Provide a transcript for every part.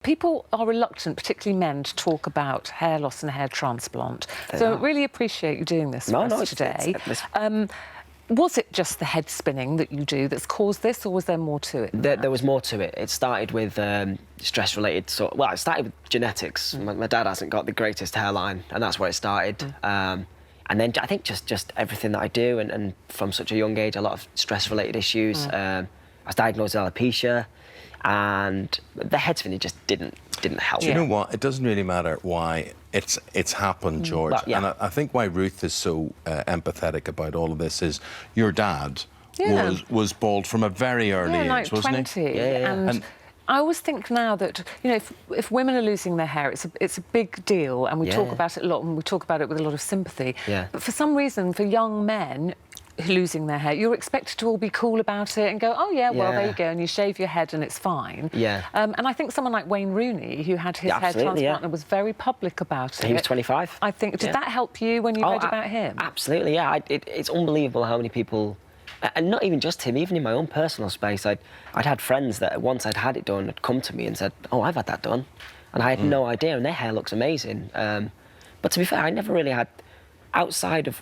People are reluctant, particularly men, to talk about hair loss and hair transplant. So I really appreciate you doing this for us today. Was it just the head spinning that you do that's caused this, or was there more to it? There was more to it. It started with stress-related it started with genetics. My dad hasn't got the greatest hairline, and that's where it started. And then I think just everything that I do, and from such a young age, a lot of stress-related issues. I was diagnosed with alopecia, and the head spinning just didn't help. Do you know what? It doesn't really matter why it's happened, George. But, and I think why Ruth is so empathetic about all of this is your dad was bald from a very early age, like wasn't 20. he? And I always think now that, you know, if women are losing their hair, it's a big deal, and we talk about it a lot, and we talk about it with a lot of sympathy. But for some reason, for young men losing their hair, you're expected to all be cool about it and go, oh yeah, well there you go, and you shave your head and it's fine. And I think someone like Wayne Rooney, who had his hair transplant and was very public about it. He was 25. I think, did that help you when you read about him? Absolutely, yeah. It's unbelievable how many people, and not even just him, even in my own personal space, I'd had friends that once I'd had it done had come to me and said, oh, I've had that done, and I had no idea, and their hair looks amazing. But to be fair, I never really had, outside of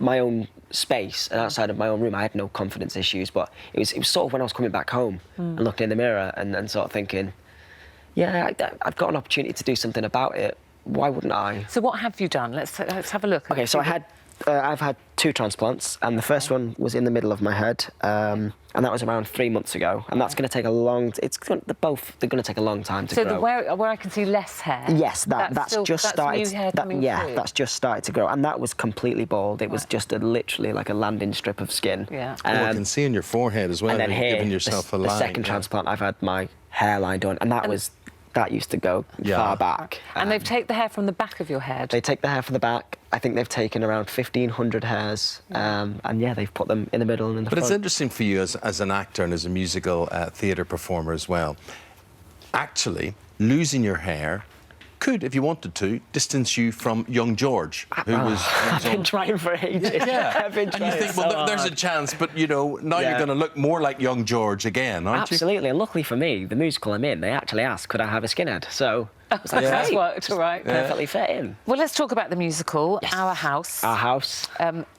my own space and outside of my own room, I had no confidence issues, but it was sort of when I was coming back home and looking in the mirror and sort of thinking, yeah, I've got an opportunity to do something about it. Why wouldn't I? So what have you done? Let's have a look. Okay, so I've had 2 transplants, and the first one was in the middle of my head, and that was around 3 months ago, and that's going to take a long. They're going to take a long time to grow. So where I can see less hair. Yes, that's just started. New hair coming through. That's just started to grow, and that was completely bald. It was just literally like a landing strip of skin. I can see on your forehead as well. And then here, giving yourself a line. The second transplant, I've had my hairline done, and that used to go far back. And they've taken the hair from the back of your head. They take the hair from the back. I think they've taken around 1,500 hairs, and they've put them in the middle and in the front. But it's interesting for you as an actor and as a musical theatre performer as well. Actually, losing your hair could, if you wanted to, distance you from young George, who was... I've been trying for ages. I've been trying. And you think, well, there's a chance, but, you know, now you're going to look more like young George again, aren't you? Absolutely, and luckily for me, the musical I'm in, they actually asked, could I have a skinhead? So... That's worked, all right. Perfectly fit in. Well, let's talk about the musical, Our House. Our House.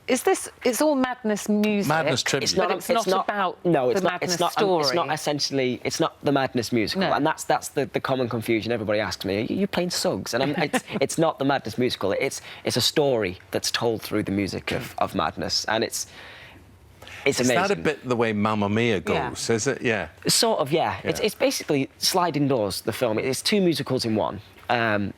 It's all madness music. Madness tribute. It's not about the madness story. It's not essentially, it's not the madness musical, and that's the common confusion. Everybody asks me, are you playing Suggs? And it's not the madness musical. It's a story that's told through the music of madness, and it's amazing. Is that a bit the way Mamma Mia goes, is it? Yeah. Sort of, yeah. It's basically Sliding Doors, the film. It's 2 musicals in one. And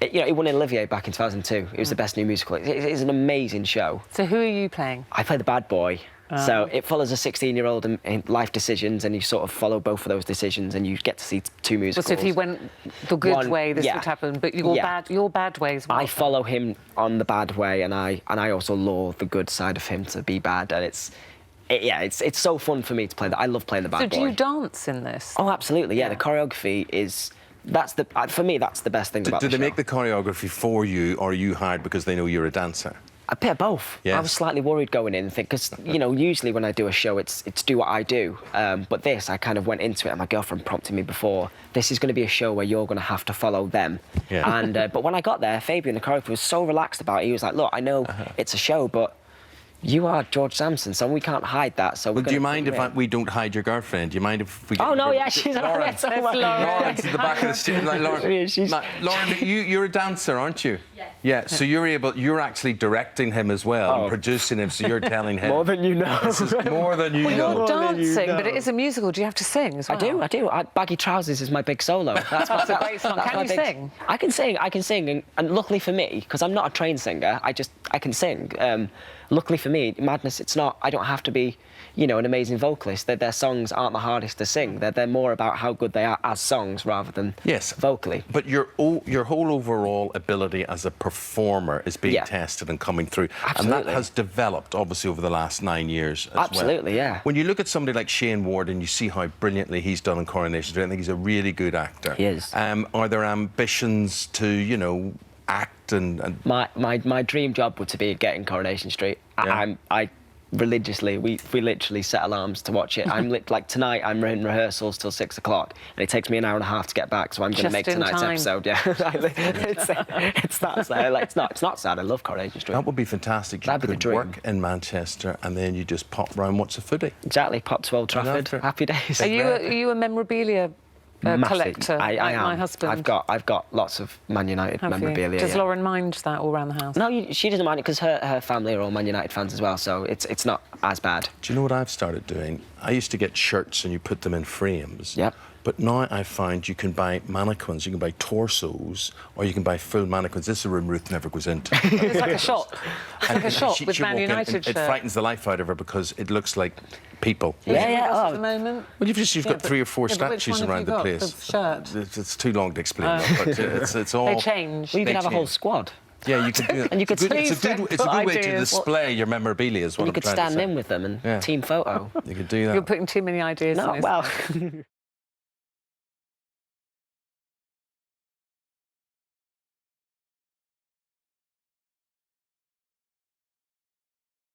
it won an Olivier back in 2002. It was the best new musical. It's an amazing show. So who are you playing? I play the bad boy. So it follows a 16-year-old in life decisions, and you sort of follow both of those decisions, and you get to see 2 musicals. Well, so if he went the good way, this would happen, but your bad ways. I follow him on the bad way, and I also lure the good side of him to be bad, and it's so fun for me to play that. I love playing the bad boy. So do you dance in this? Oh, absolutely. Yeah, the choreography is. For me, that's the best thing about the show. Do they make the choreography for you, or are you hired because they know you're a dancer? A bit of both. Yes. I was slightly worried going in, because usually when I do a show, it's do what I do. But this, I kind of went into it, and my girlfriend prompted me before. This is going to be a show where you're going to have to follow them. Yeah. And but when I got there, Fabian, the choreographer, was so relaxed about it. He was like, "Look, I know it's a show, but you are George Sampson, so we can't hide that." So do you mind if we don't hide your girlfriend? Do you mind if we? Oh no, yeah, she's Lauren's at the back of the stage. Like Lauren, you're a dancer, aren't you? Yes. Yeah. So you're actually directing him as well, and producing him. So you're telling him more than you know. This is more than you know. You're dancing, but it is a musical. Do you have to sing as well? I do. Baggy Trousers is my big solo. That's a great song. Can you sing? I can sing, and luckily for me, because I'm not a trained singer, I can sing. Luckily for me, Madness, I don't have to be, an amazing vocalist. Their songs aren't the hardest to sing. They're more about how good they are as songs rather than vocally. But your whole overall ability as a performer is being tested and coming through. Absolutely. And that has developed, obviously, over the last 9 years as well. Absolutely, yeah. When you look at somebody like Shane Ward and you see how brilliantly he's done in Coronation Street, I think he's a really good actor. He is. Are there ambitions to, act and... My dream job would to be getting Coronation Street. religiously. We literally set alarms to watch it. Like tonight, I'm in rehearsals till 6 o'clock, and it takes me an hour and a half to get back. So I'm going to make tonight's episode. Yeah, it's that sad. Like, it's not sad. I love Coronation Street. That would be fantastic. That'd be the dream. Work in Manchester, and then you just pop round, watch the footy. Exactly. Pop to Old Trafford. Happy days. Are you a memorabilia collector? I am. My husband. I've got lots of Man United memorabilia. Does Lauren mind that all around the house? No, she doesn't mind it because her family are all Man United fans as well, so it's not as bad. Do you know what I've started doing? I used to get shirts and you put them in frames. Yep. But now I find you can buy mannequins, you can buy torsos, or you can buy full mannequins. This is a room Ruth never goes into. It's like a shop. It's like a shop with Man United It frightens the life out of her because it looks like people. At the moment. Well, you've got 3 or 4 statues around the place. The shirt? It's too long to explain that, but it's all... They change. Well, you could have a whole squad. Yeah, you could do it. And you could it's a good way to display your memorabilia, is what you I'm could trying to say. stand in with them and team photo. You could do that. You're putting too many ideas in this. Well...